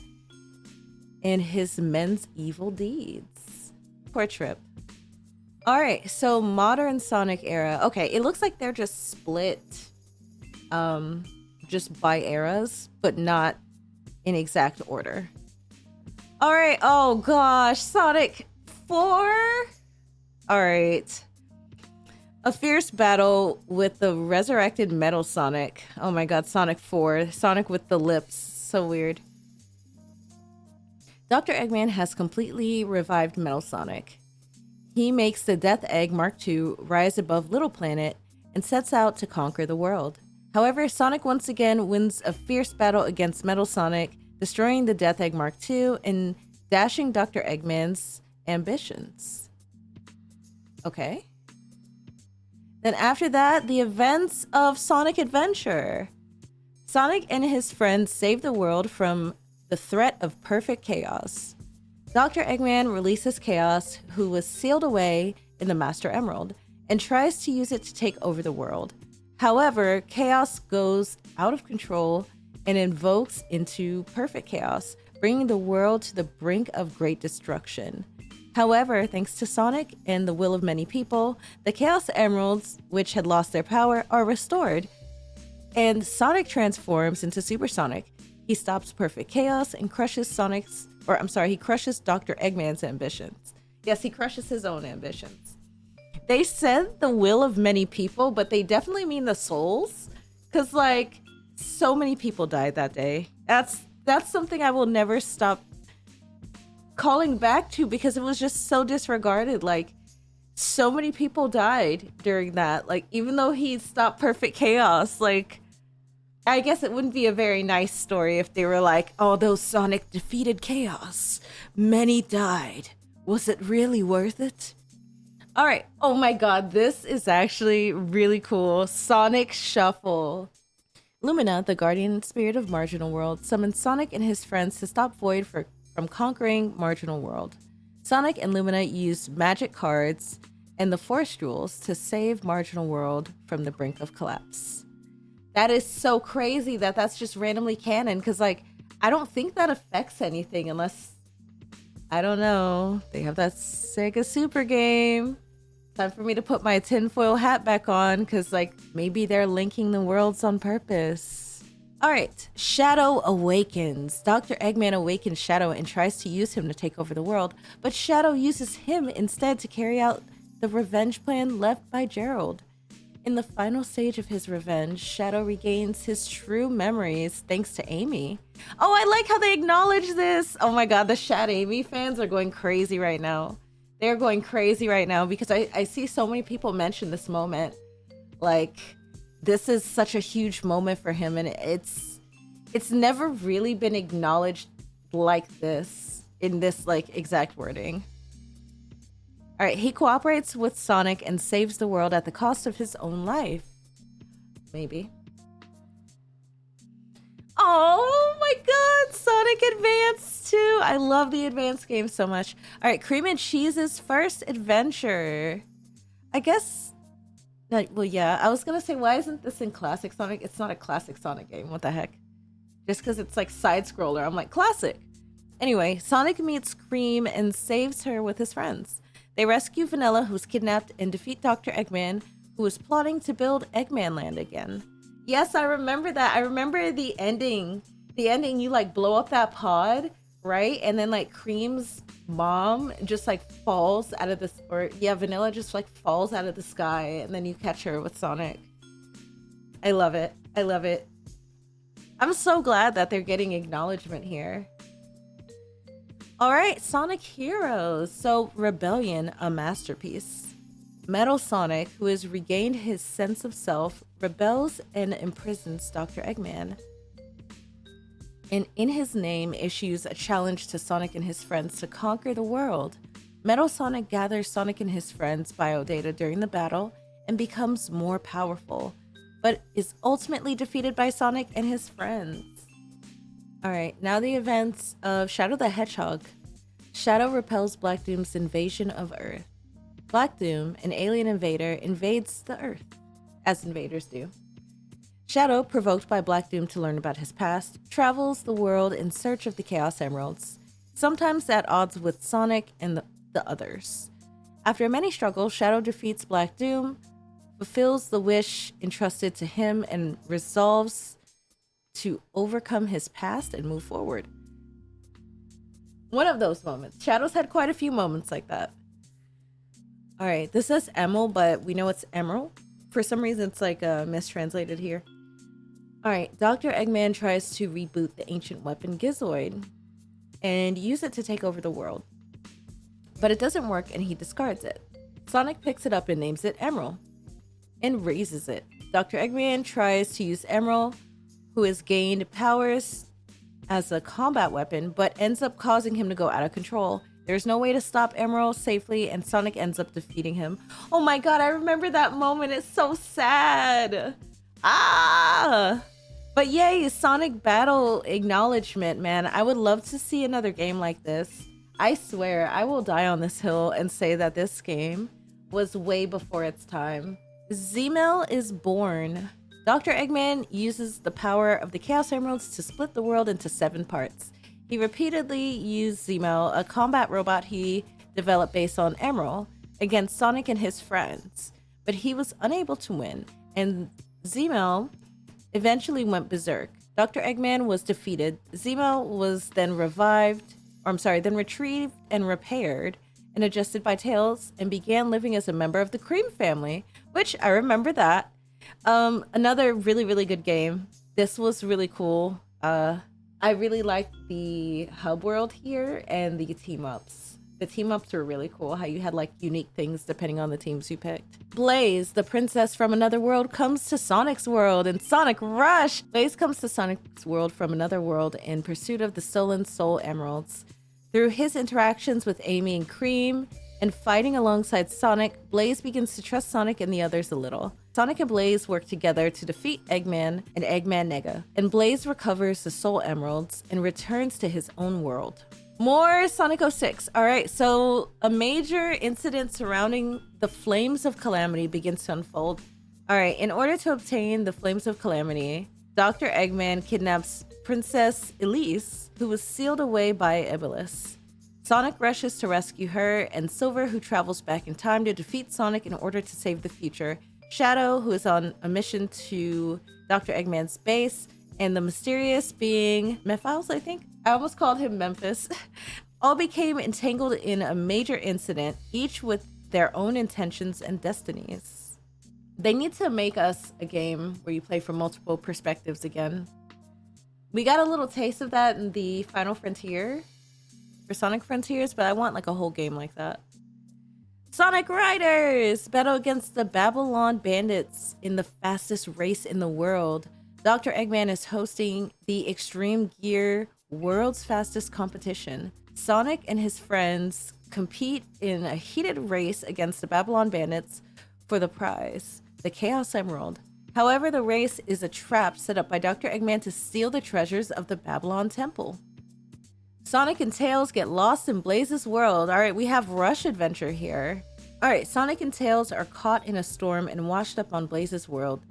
and his men's evil deeds. Poor Trip. Alright, so modern Sonic era. Okay, it looks like they're just split just by eras, but not in exact order. Alright, oh gosh, Sonic 4? Alright. A fierce battle with the resurrected Metal Sonic. Oh my god, Sonic 4. Sonic with the lips. So weird. Dr. Eggman has completely revived Metal Sonic. He makes the Death Egg Mark II rise above Little Planet and sets out to conquer the world. However, Sonic once again wins a fierce battle against Metal Sonic, destroying the Death Egg Mark II and dashing Dr. Eggman's ambitions. Okay. Then after that, the events of Sonic Adventure. Sonic and his friends save the world from the threat of perfect chaos. Dr. Eggman releases Chaos, who was sealed away in the Master Emerald, and tries to use it to take over the world. However, chaos goes out of control and invokes into perfect chaos, bringing the world to the brink of great destruction. However, thanks to Sonic and the will of many people, the Chaos Emeralds, which had lost their power, are restored. And Sonic transforms into Super Sonic. He stops perfect chaos and crushes he crushes Dr. Eggman's ambitions. Yes, he crushes his own ambitions. They said the will of many people, but they definitely mean the souls. Because, like, so many people died that day. That's something I will never stop calling back to because it was just so disregarded. Like, so many people died during that. Like, even though he stopped perfect chaos, like, I guess it wouldn't be a very nice story if they were like, although Sonic defeated chaos, many died. Was it really worth it? All right. Oh my god, this is actually really cool. Sonic Shuffle. Lumina, the guardian spirit of Marginal World, summons Sonic and his friends to stop Void from conquering Marginal World. Sonic and Lumina use magic cards and the Force Jewels to save Marginal World from the brink of collapse. That is so crazy that that's just randomly canon, because, like, I don't think that affects anything unless, I don't know, they have that Sega Super game. Time for me to put my tinfoil hat back on, because, like, maybe they're linking the worlds on purpose. Alright, Shadow awakens. Dr. Eggman awakens Shadow and tries to use him to take over the world, but Shadow uses him instead to carry out the revenge plan left by Gerald. In the final stage of his revenge, Shadow regains his true memories thanks to Amy. Oh, I like how they acknowledge this! Oh my god, the Shad Amy fans are going crazy right now. They're going crazy right now because I see so many people mention this moment. Like, this is such a huge moment for him, and it's never really been acknowledged like this in this, like, exact wording. All right, he cooperates with Sonic and saves the world at the cost of his own life. Maybe. Oh my god, Sonic Advance 2. I love the Advance game so much. All right, Cream and Cheese's first adventure. I guess, well, yeah, I was gonna say, why isn't this in Classic Sonic? It's not a Classic Sonic game, what the heck? Just because it's like side-scroller, I'm like, classic. Anyway, Sonic meets Cream and saves her with his friends. They rescue Vanilla, who's kidnapped, and defeat Dr. Eggman, who is plotting to build Eggman Land again. Yes, I remember that. I remember the ending. The ending, you, like, blow up that pod, right? And then, like, Cream's mom just, like, falls out of this, or yeah, Vanilla just, like, falls out of the sky, and then you catch her with Sonic. I love it. I love it. I'm so glad that they're getting acknowledgement here. All right, Sonic Heroes. So, Rebellion, a masterpiece. Metal Sonic, who has regained his sense of self, rebels and imprisons Dr. Eggman. And in his name issues a challenge to Sonic and his friends to conquer the world. Metal Sonic gathers Sonic and his friends' biodata during the battle and becomes more powerful, but is ultimately defeated by Sonic and his friends. Alright, now the events of Shadow the Hedgehog. Shadow repels Black Doom's invasion of Earth. Black Doom, an alien invader, invades the Earth, as invaders do. Shadow, provoked by Black Doom to learn about his past, travels the world in search of the Chaos Emeralds, sometimes at odds with Sonic and the others. After many struggles, Shadow defeats Black Doom, fulfills the wish entrusted to him, and resolves to overcome his past and move forward. One of those moments. Shadow's had quite a few moments like that. Alright, this says Emil, but we know it's Emerald. For some reason, it's like mistranslated here. Alright, Dr. Eggman tries to reboot the ancient weapon Gizoid and use it to take over the world. But it doesn't work and he discards it. Sonic picks it up and names it Emerald and raises it. Dr. Eggman tries to use Emerald, who has gained powers as a combat weapon, but ends up causing him to go out of control. There's no way to stop Emerald safely, and Sonic ends up defeating him. Oh my god, I remember that moment. It's so sad. Ah! But yay, Sonic Battle acknowledgement, man. I would love to see another game like this. I swear, I will die on this hill and say that this game was way before its time. Zemel is born. Dr. Eggman uses the power of the Chaos Emeralds to split the world into 7 parts. He repeatedly used Zemel, a combat robot he developed based on Emerald, against Sonic and his friends, but he was unable to win, and Zemel eventually went berserk. Dr. Eggman was defeated. Zemel was then then retrieved and repaired and adjusted by Tails and began living as a member of the Cream family, which I remember that. Another really, really good game. This was really cool. I really liked the hub world here and the team-ups. The team-ups were really cool, how you had like unique things depending on the teams you picked. Blaze, the princess from another world, comes to Sonic's world in Sonic Rush! Blaze comes to Sonic's world from another world in pursuit of the stolen Soul Emeralds. Through his interactions with Amy and Cream and fighting alongside Sonic, Blaze begins to trust Sonic and the others a little. Sonic and Blaze work together to defeat Eggman and Eggman Nega, and Blaze recovers the Soul Emeralds and returns to his own world. More Sonic 06. All right, so a major incident surrounding the Flames of Calamity begins to unfold. All right, in order to obtain the Flames of Calamity, Dr. Eggman kidnaps Princess Elise, who was sealed away by Iblis. Sonic rushes to rescue her, and Silver, who travels back in time to defeat Sonic in order to save the future. Shadow, who is on a mission to Dr. Eggman's base, and the mysterious being Mephiles, I think? I almost called him Memphis. All became entangled in a major incident, each with their own intentions and destinies. They need to make us a game where you play from multiple perspectives again. We got a little taste of that in the Final Frontier for Sonic Frontiers, but I want like a whole game like that. Sonic Riders battle against the Babylon bandits in the fastest race in the world. Dr. Eggman is hosting the Extreme Gear World's Fastest Competition. Sonic and his friends compete in a heated race against the Babylon bandits for the prize, the Chaos Emerald. However, the race is a trap set up by Dr. Eggman to steal the treasures of the Babylon Temple. Sonic and Tails get lost in Blaze's world. All right, we have Rush Adventure here. All right, Sonic and Tails are caught in a storm and washed up on Blaze's world.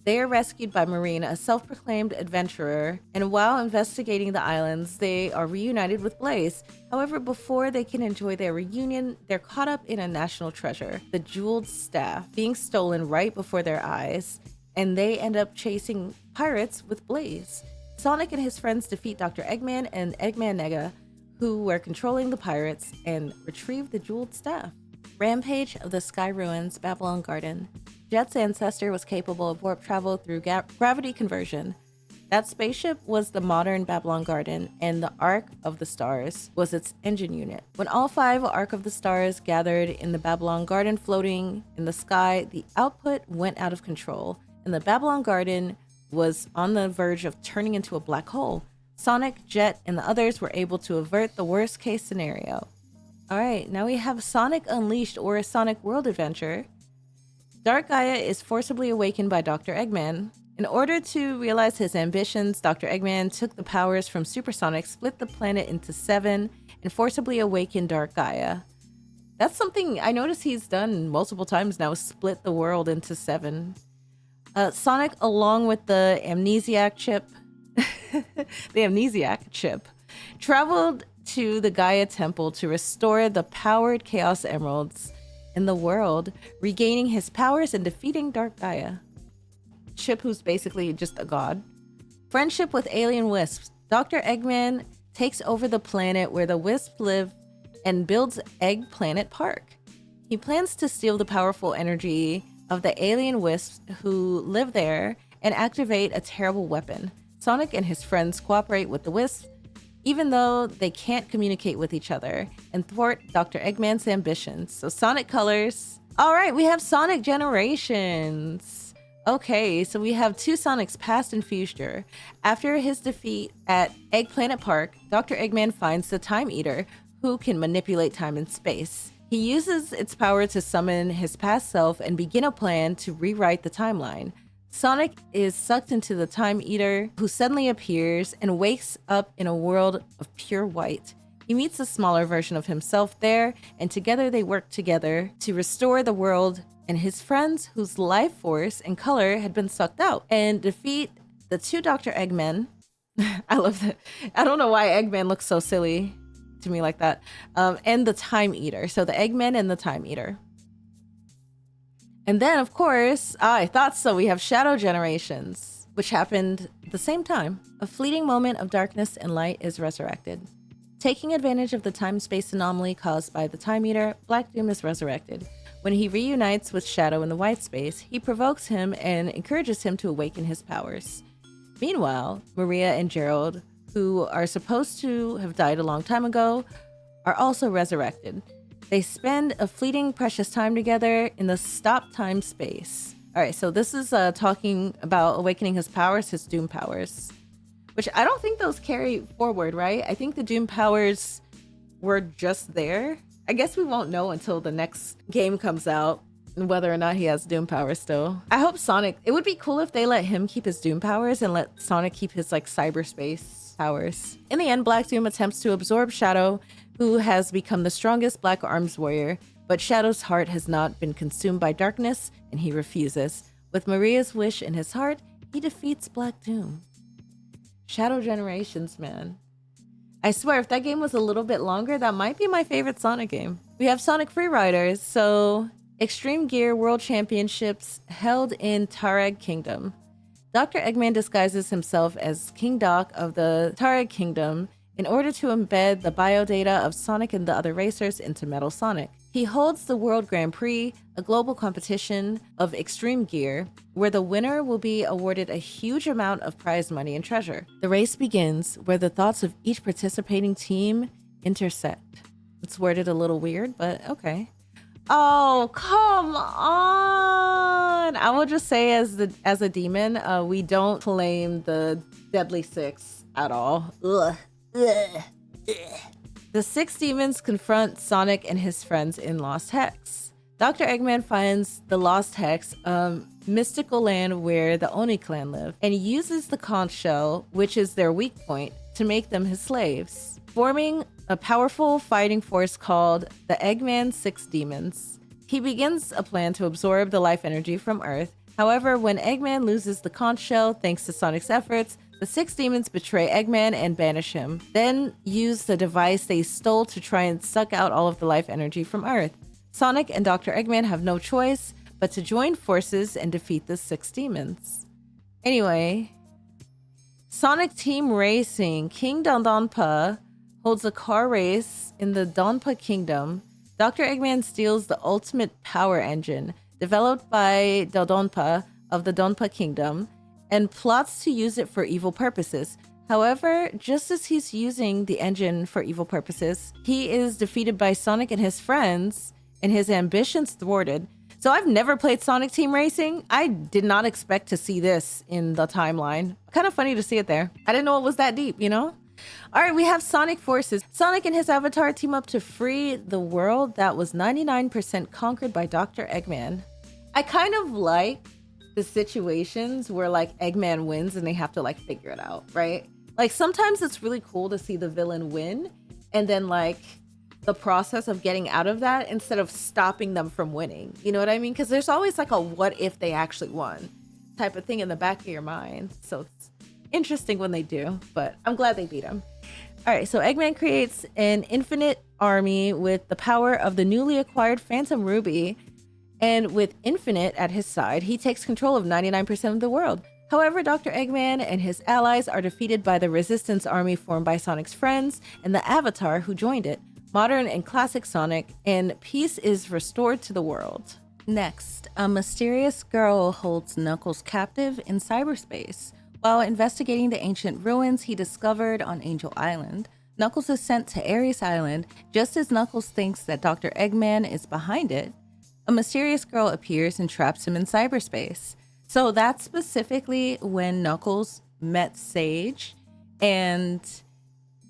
They are rescued by Marine, a self-proclaimed adventurer, and while investigating the islands, they are reunited with Blaze. However, before they can enjoy their reunion, they're caught up in a national treasure, the jeweled staff, being stolen right before their eyes, and they end up chasing pirates with Blaze. Sonic and his friends defeat Dr. Eggman and Eggman Nega, who were controlling the pirates, and retrieve the jeweled staff. Rampage of the Sky Ruins, Babylon Garden. Jet's ancestor was capable of warp travel through gravity conversion. That spaceship was the modern Babylon Garden, and the Ark of the Stars was its engine unit. When all 5 Ark of the Stars gathered in the Babylon Garden floating in the sky, the output went out of control, and the Babylon Garden was on the verge of turning into a black hole. Sonic, Jet, and the others were able to avert the worst case scenario. Alright, now we have Sonic Unleashed, or a Sonic World Adventure. Dark Gaia is forcibly awakened by Dr. Eggman. In order to realize his ambitions, Dr. Eggman took the powers from Supersonic, split the planet into 7, and forcibly awakened Dark Gaia. That's something I noticed he's done multiple times now, split the world into 7. Sonic, along with the Amnesiac chip, traveled to the Gaia Temple to restore the powered Chaos Emeralds in the world, regaining his powers and defeating Dark Gaia. Chip, who's basically just a god. Friendship with alien wisps. Dr. Eggman takes over the planet where the wisps live and builds Egg Planet Park. He plans to steal the powerful energy of the alien wisps who live there and activate a terrible weapon. Sonic and his friends cooperate with the wisps, even though they can't communicate with each other, and thwart Dr. Eggman's ambitions. So Sonic Colors. All right, we have Sonic Generations. Okay, so we have 2 Sonics, past and future. After his defeat at Egg Planet Park, Dr. Eggman finds the Time Eater, who can manipulate time and space. He uses its power to summon his past self and begin a plan to rewrite the timeline. Sonic is sucked into the Time Eater, who suddenly appears and wakes up in a world of pure white. He meets a smaller version of himself there, and together they work together to restore the world and his friends whose life force and color had been sucked out, and defeat the 2 Dr. Eggmen. I love that. I don't know why Eggman looks so silly to me like that. And the Time Eater. So the Eggman and the Time Eater. And then, of course, I thought so, we have Shadow Generations, which happened at the same time. A fleeting moment of darkness and light is resurrected. Taking advantage of the time-space anomaly caused by the Time Eater, Black Doom is resurrected. When he reunites with Shadow in the white space, he provokes him and encourages him to awaken his powers. Meanwhile, Maria and Gerald, who are supposed to have died a long time ago, are also resurrected. They spend a fleeting precious time together in the stop time space. All right, so this is talking about awakening his powers, his Doom powers, which I don't think those carry forward, right? I think the Doom powers were just there. I guess we won't know until the next game comes out and whether or not he has Doom powers still. I hope Sonic, it would be cool if they let him keep his Doom powers and let Sonic keep his like cyberspace powers. In the end, Black Doom attempts to absorb Shadow, who has become the strongest Black Arms warrior, but Shadow's heart has not been consumed by darkness, and he refuses. With Maria's wish in his heart, he defeats Black Doom. Shadow Generations, man. I swear, if that game was a little bit longer, that might be my favorite Sonic game. We have Sonic Freeriders, so Extreme Gear World Championships held in Tarag Kingdom. Dr. Eggman disguises himself as King Doc of the Tarag Kingdom in order to embed the biodata of Sonic and the other racers into Metal Sonic. He holds the World Grand Prix, a global competition of extreme gear, where the winner will be awarded a huge amount of prize money and treasure. The race begins where the thoughts of each participating team intersect. It's worded a little weird, but okay. Oh, come on! I will just say, as a demon, we don't claim the Deadly Six at all. Ugh. Ugh. Ugh. The 6 demons confront Sonic and his friends in Lost Hex. Dr. Eggman finds the Lost Hex, a mystical land where the Oni clan live, and uses the conch shell, which is their weak point, to make them his slaves, forming a powerful fighting force called the Eggman 6 Demons. He begins a plan to absorb the life energy from Earth. However, when Eggman loses the conch shell thanks to Sonic's efforts, the 6 demons betray Eggman and banish him, then use the device they stole to try and suck out all of the life energy from Earth. Sonic and Dr. Eggman have no choice but to join forces and defeat the 6 demons. Anyway, Sonic Team Racing King Dondonpa holds a car race in the Donpa Kingdom. Dr. Eggman steals the ultimate power engine developed by Dodonpa of the Donpa Kingdom and plots to use it for evil purposes. However, just as he's using the engine for evil purposes, he is defeated by Sonic and his friends and his ambitions thwarted. So I've never played Sonic Team Racing. I did not expect to see this in the timeline. Kind of funny to see it there. I didn't know it was that deep, you know? All right, we have Sonic Forces. Sonic and his avatar team up to free the world that was 99% conquered by Dr. Eggman. I kind of like the situations where like Eggman wins and they have to like figure it out, right? Like sometimes it's really cool to see the villain win and then like the process of getting out of that instead of stopping them from winning. You know what I mean? Because there's always like a what if they actually won type of thing in the back of your mind. So it's interesting when they do, but I'm glad they beat him. All right, so Eggman creates an infinite army with the power of the newly acquired Phantom Ruby. And with Infinite at his side, he takes control of 99% of the world. However, Dr. Eggman and his allies are defeated by the resistance army formed by Sonic's friends and the Avatar who joined it, modern and classic Sonic, and peace is restored to the world. Next, a mysterious girl holds Knuckles captive in cyberspace. While investigating the ancient ruins he discovered on Angel Island, Knuckles is sent to Ares Island just as Knuckles thinks that Dr. Eggman is behind it. A mysterious girl appears and traps him in cyberspace. So that's specifically when Knuckles met Sage. And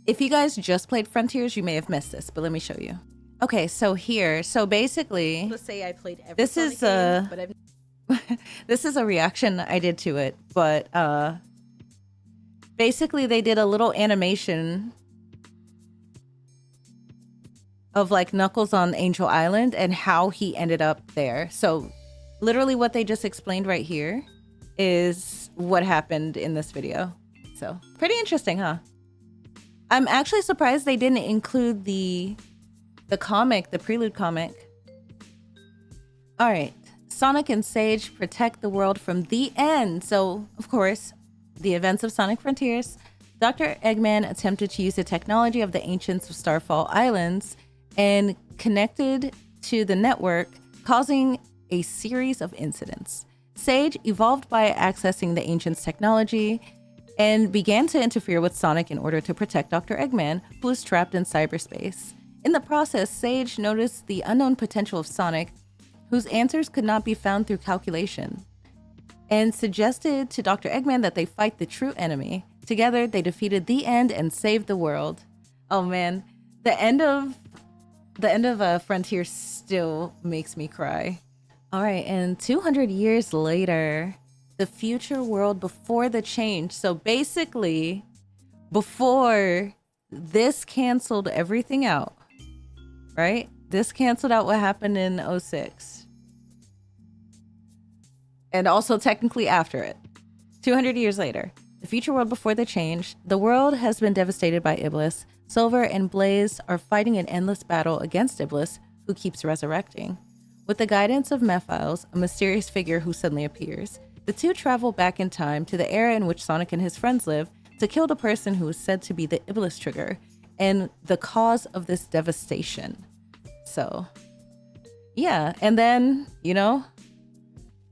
if you guys just played Frontiers, you may have missed this, but let me show you. Okay, so here, so basically, Let's say I played every this Sonic is game, but I've this is a reaction I did to it, but basically they did a little animation of like Knuckles on Angel Island and how he ended up there. So literally what they just explained right here is what happened in this video. So pretty interesting, huh? I'm actually surprised they didn't include the comic, the prelude comic. All right, Sonic and Sage protect the world from the end. So of course, the events of Sonic Frontiers, Dr. Eggman attempted to use the technology of the ancients of Starfall Islands and connected to the network, causing a series of incidents. Sage evolved by accessing the ancients' technology and began to interfere with Sonic in order to protect Dr. Eggman, who was trapped in cyberspace. In the process, Sage noticed the unknown potential of Sonic, whose answers could not be found through calculation, and suggested to Dr. Eggman that they fight the true enemy. Together, they defeated the End and saved the world. Oh man, the end of Frontier still makes me cry. All right, and 200 years later, the future world before the change. So basically, before this canceled everything out, right? This canceled out what happened in 06. And also technically after it. 200 years later, the future world before the change, the world has been devastated by Iblis. Silver and Blaze are fighting an endless battle against Iblis, who keeps resurrecting. With the guidance of Mephiles, a mysterious figure who suddenly appears, the two travel back in time to the era in which Sonic and his friends live to kill the person who is said to be the Iblis trigger and the cause of this devastation. So, yeah, and then, you know,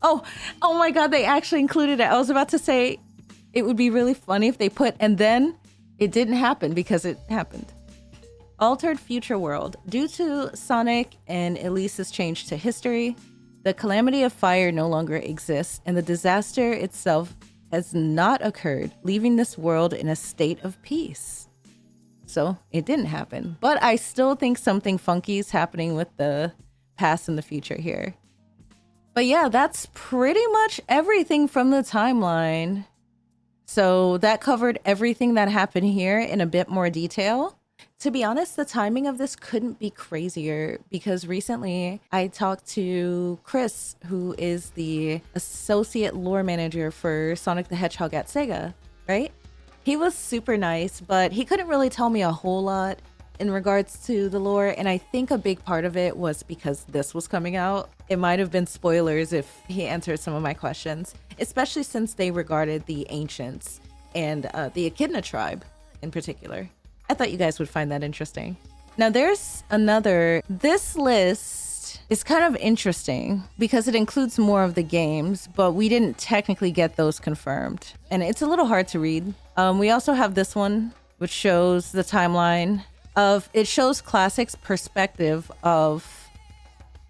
oh my god, they actually included it. I was about to say it would be really funny if they put, and then it didn't happen because it happened. Altered future world. Due to Sonic and Elise's change to history, the calamity of fire no longer exists, and the disaster itself has not occurred, leaving this world in a state of peace. So it didn't happen, but I still think something funky is happening with the past and the future here. But yeah, that's pretty much everything from the timeline. So that covered everything that happened here in a bit more detail. To be honest, the timing of this couldn't be crazier because recently I talked to Chris, who is the associate lore manager for Sonic the Hedgehog at SEGA, right? He was super nice, but he couldn't really tell me a whole lot in regards to the lore. And I think a big part of it was because this was coming out. It might have been spoilers if he answered some of my questions, especially since they regarded the ancients and the Echidna tribe in particular. I thought you guys would find that interesting. Now there's another, this list is kind of interesting because it includes more of the games, but we didn't technically get those confirmed. And it's a little hard to read. We also have this one, which shows the timeline of, it shows Classic's perspective of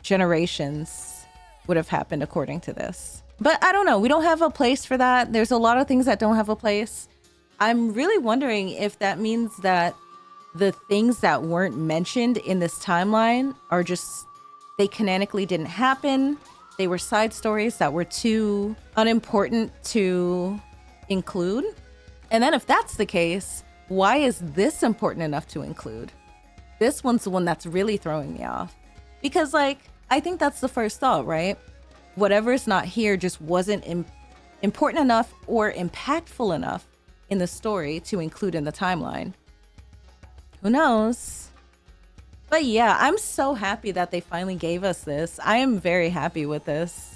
generations would have happened according to this. But I don't know, we don't have a place for that. There's a lot of things that don't have a place. I'm really wondering if that means that the things that weren't mentioned in this timeline are just, they canonically didn't happen. They were side stories that were too unimportant to include. And then if that's the case, why is this important enough to include? This one's the one that's really throwing me off. Because like, I think that's the first thought, right? Whatever's not here just wasn't important enough or impactful enough in the story to include in the timeline. Who knows? But yeah, I'm so happy that they finally gave us this. I am very happy with this.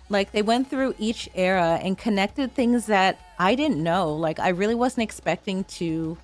Like, they went through each era and connected things that I didn't know. Like, I really wasn't expecting to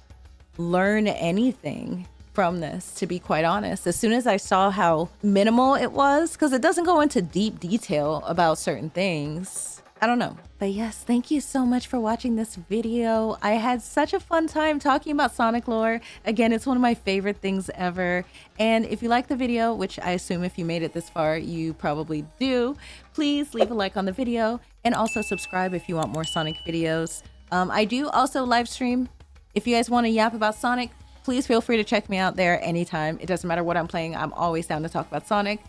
learn anything from this, to be quite honest. As soon as I saw how minimal it was, because it doesn't go into deep detail about certain things. I don't know. But yes, thank you so much for watching this video. I had such a fun time talking about Sonic lore. Again, it's one of my favorite things ever. And if you like the video, which I assume if you made it this far, you probably do, please leave a like on the video and also subscribe if you want more Sonic videos. I do also live stream. If you guys want to yap about Sonic, please feel free to check me out there anytime. It doesn't matter what I'm playing. I'm always down to talk about Sonic.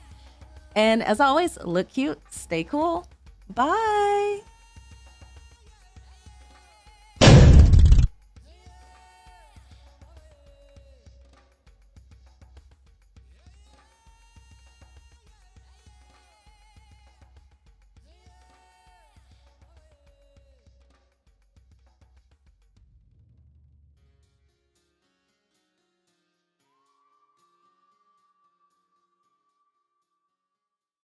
And as always, look cute, stay cool. Bye.